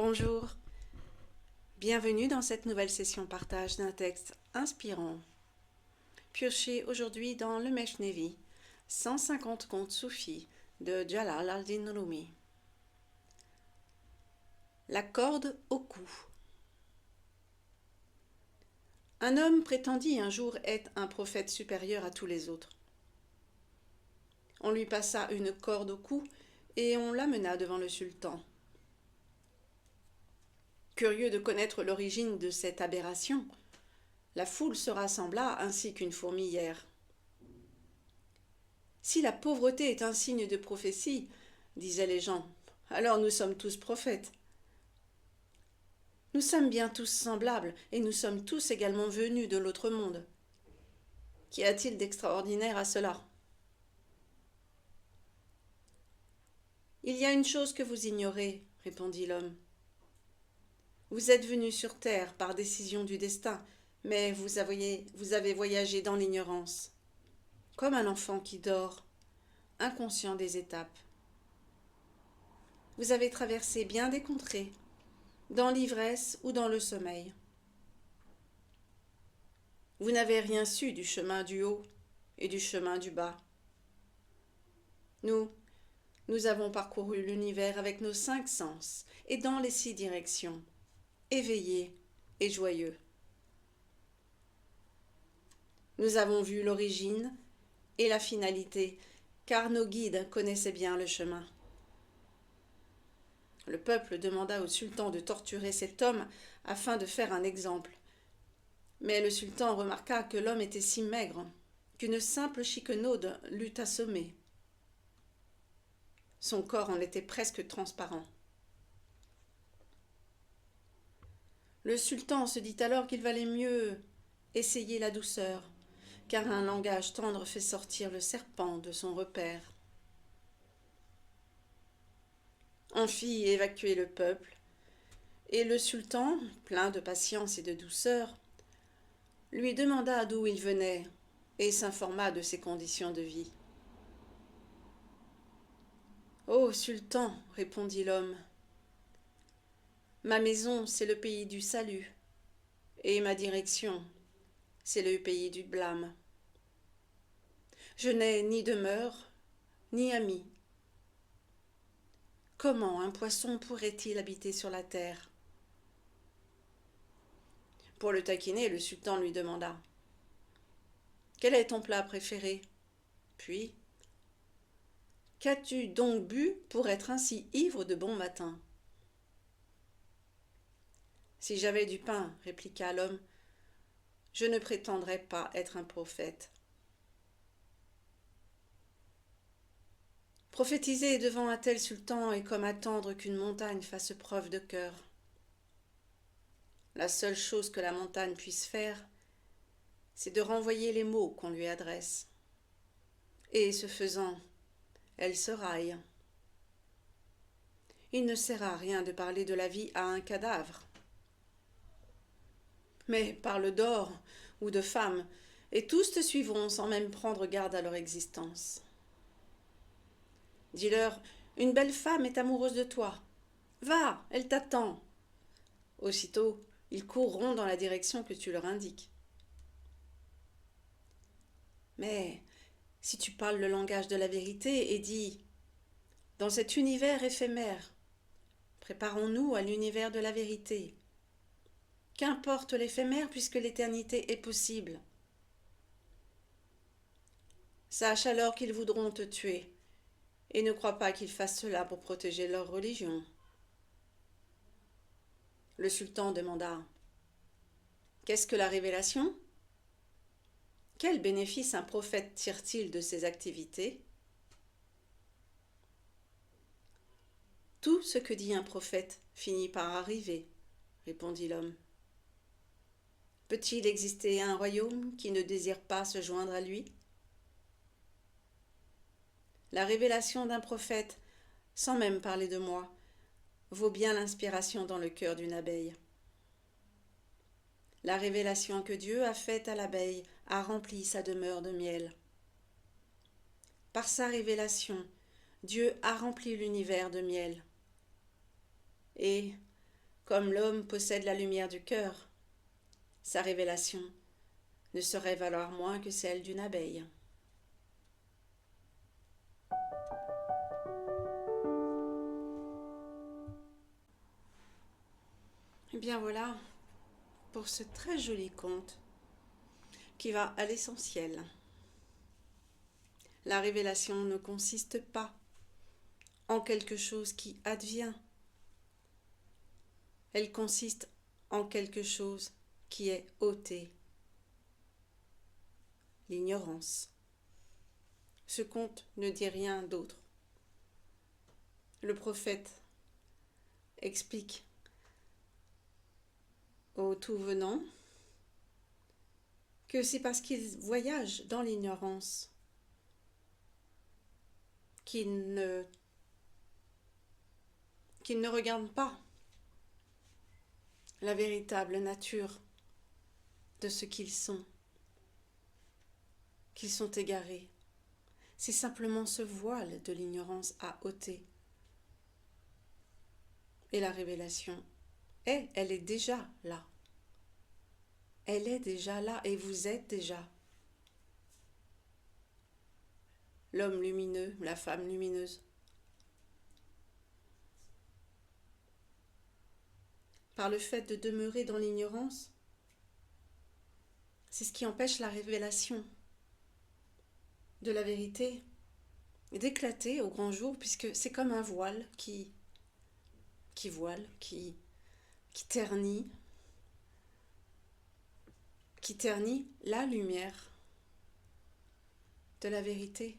Bonjour, bienvenue dans cette nouvelle session partage d'un texte inspirant. Pioché aujourd'hui dans le Meshnevi, 150 contes soufis de Jalal al-Din Rumi. La corde au cou. Un homme prétendit un jour être un prophète supérieur à tous les autres. On lui passa une corde au cou et on l'amena devant le sultan. Curieux de connaître l'origine de cette aberration, la foule se rassembla ainsi qu'une fourmilière. « Si la pauvreté est un signe de prophétie, disaient les gens, alors nous sommes tous prophètes. Nous sommes bien tous semblables et nous sommes tous également venus de l'autre monde. Qu'y a-t-il d'extraordinaire à cela ? Il y a une chose que vous ignorez, répondit l'homme. Vous êtes venus sur terre par décision du destin, mais vous avez voyagé dans l'ignorance, comme un enfant qui dort, inconscient des étapes. Vous avez traversé bien des contrées, dans l'ivresse ou dans le sommeil. Vous n'avez rien su du chemin du haut et du chemin du bas. Nous avons parcouru l'univers avec nos 5 sens et dans les 6 directions, éveillés et joyeux. Nous avons vu l'origine et la finalité, car nos guides connaissaient bien le chemin. Le peuple demanda au sultan de torturer cet homme afin de faire un exemple. Mais le sultan remarqua que l'homme était si maigre qu'une simple chiquenaude l'eût assommé. Son corps en était presque transparent. Le sultan se dit alors qu'il valait mieux essayer la douceur, car un langage tendre fait sortir le serpent de son repaire. On fit évacuer le peuple, et le sultan, plein de patience et de douceur, lui demanda d'où il venait et s'informa de ses conditions de vie. « Ô sultan, répondit l'homme, ma maison, c'est le pays du salut, et ma direction, c'est le pays du blâme. Je n'ai ni demeure, ni ami. Comment un poisson pourrait-il habiter sur la terre ? » Pour le taquiner, le sultan lui demanda « Quel est ton plat préféré ? Puis, qu'as-tu donc bu pour être ainsi ivre de bon matin ? » Si j'avais du pain, répliqua l'homme, je ne prétendrais pas être un prophète. Prophétiser devant un tel sultan est comme attendre qu'une montagne fasse preuve de cœur. La seule chose que la montagne puisse faire, c'est de renvoyer les mots qu'on lui adresse. Et ce faisant, elle se raille. Il ne sert à rien de parler de la vie à un cadavre. Mais parle d'or ou de femme, et tous te suivront sans même prendre garde à leur existence. Dis-leur, une belle femme est amoureuse de toi. Va, elle t'attend. Aussitôt, ils courront dans la direction que tu leur indiques. Mais si tu parles le langage de la vérité et dis « Dans cet univers éphémère, préparons-nous à l'univers de la vérité. Qu'importe l'éphémère puisque l'éternité est possible. Sache alors qu'ils voudront te tuer et ne crois pas qu'ils fassent cela pour protéger leur religion. » Le sultan demanda « Qu'est-ce que la révélation ? Quel bénéfice un prophète tire-t-il de ses activités ? » Tout ce que dit un prophète finit par arriver, répondit l'homme. Peut-il exister un royaume qui ne désire pas se joindre à lui ? La révélation d'un prophète, sans même parler de moi, vaut bien l'inspiration dans le cœur d'une abeille. La révélation que Dieu a faite à l'abeille a rempli sa demeure de miel. Par sa révélation, Dieu a rempli l'univers de miel. Et, Comme l'homme possède la lumière du cœur, sa révélation ne saurait valoir moins que celle d'une abeille. Et bien voilà pour ce très joli conte qui va à l'essentiel. La révélation ne consiste pas en quelque chose qui advient. Elle consiste en quelque chose qui est ôté. L'ignorance. Ce conte ne dit rien d'autre. Le prophète explique au tout venant que c'est parce qu'il voyage dans l'ignorance qu'il ne regarde pas la véritable nature de ce qu'ils sont égarés. C'est simplement ce voile de l'ignorance à ôter. Et la révélation elle est déjà là. Elle est déjà là et vous êtes déjà l'homme lumineux, la femme lumineuse. Par le fait de demeurer dans l'ignorance, c'est ce qui empêche la révélation de la vérité d'éclater au grand jour, puisque c'est comme un voile qui ternit la lumière de la vérité.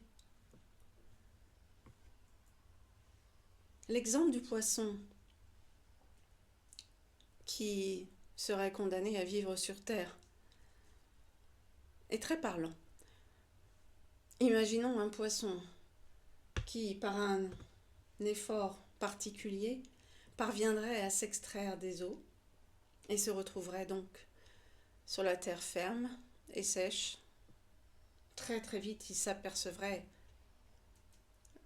L'exemple du poisson qui serait condamné à vivre sur terre est très parlant. Imaginons un poisson qui, par un effort particulier, parviendrait à s'extraire des eaux et se retrouverait donc sur la terre ferme et sèche. Très très vite, il s'apercevrait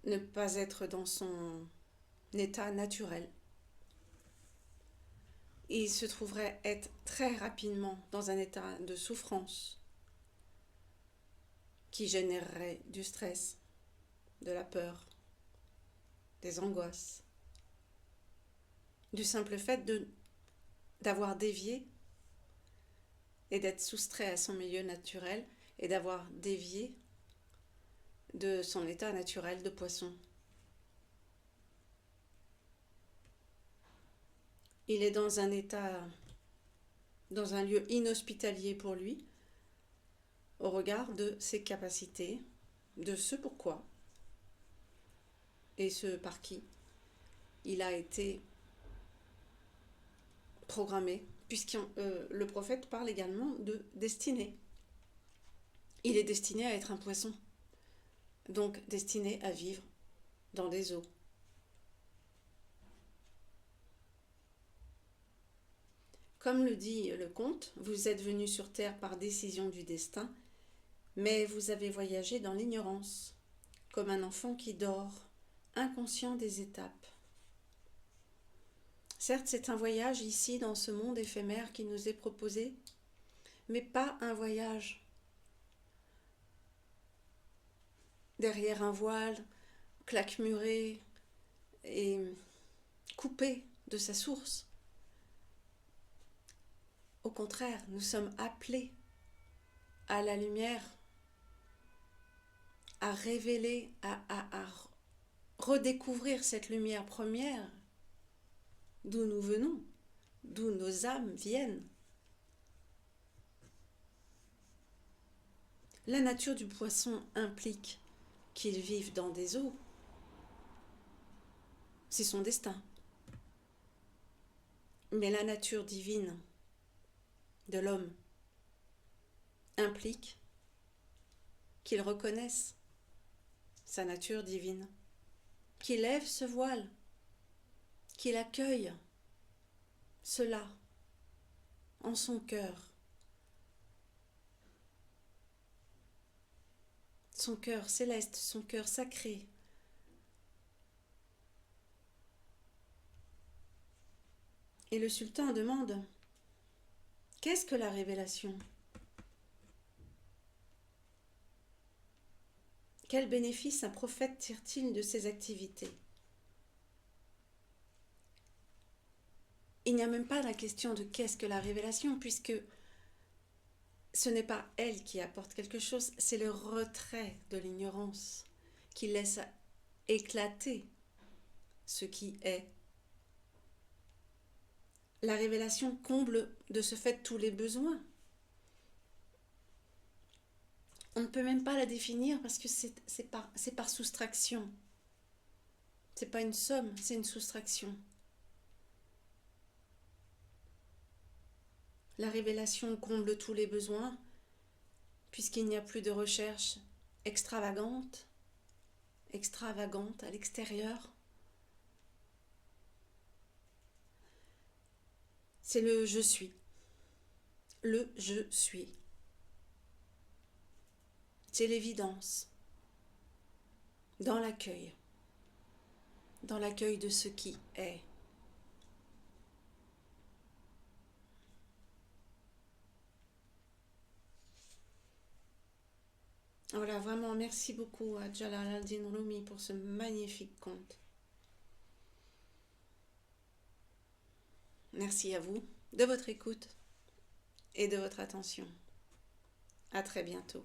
ne pas être dans son état naturel. Il se trouverait être très rapidement dans un état de souffrance qui générerait du stress, de la peur, des angoisses, du simple fait d'avoir dévié et d'être soustrait à son milieu naturel et d'avoir dévié de son état naturel de poisson. Il est dans un état, dans un lieu inhospitalier pour lui, au regard de ses capacités, de ce pourquoi et ce par qui il a été programmé, puisque le prophète parle également de destinée. Il est destiné à être un poisson, donc destiné à vivre dans des eaux. Comme le dit le conte, vous êtes venu sur terre par décision du destin, mais vous avez voyagé dans l'ignorance, comme un enfant qui dort, inconscient des étapes. Certes, c'est un voyage ici dans ce monde éphémère qui nous est proposé, mais pas un voyage derrière un voile, claquemuré et coupé de sa source. Au contraire, nous sommes appelés à la lumière, à révéler, à redécouvrir cette lumière première d'où nous venons, d'où nos âmes viennent. La nature du poisson implique qu'il vive dans des eaux. C'est son destin. Mais la nature divine de l'homme implique qu'il reconnaisse sa nature divine, qu'il lève ce voile, qu'il accueille cela en son cœur. Son cœur céleste, son cœur sacré. Et le sultan demande: qu'est-ce que la révélation? Quel bénéfice un prophète tire-t-il de ses activités? Il n'y a même pas la question de qu'est-ce que la révélation, puisque ce n'est pas elle qui apporte quelque chose, c'est le retrait de l'ignorance qui laisse éclater ce qui est. La révélation comble de ce fait tous les besoins. On ne peut même pas la définir parce que c'est par soustraction. C'est pas une somme, c'est une soustraction. La révélation comble tous les besoins puisqu'il n'y a plus de recherche extravagante à l'extérieur. C'est le je suis. Le je suis. C'est l'évidence. Dans l'accueil de ce qui est. Voilà, vraiment, merci beaucoup à Jalal al-Din Rumi pour ce magnifique conte. Merci à vous de votre écoute et de votre attention. À très bientôt.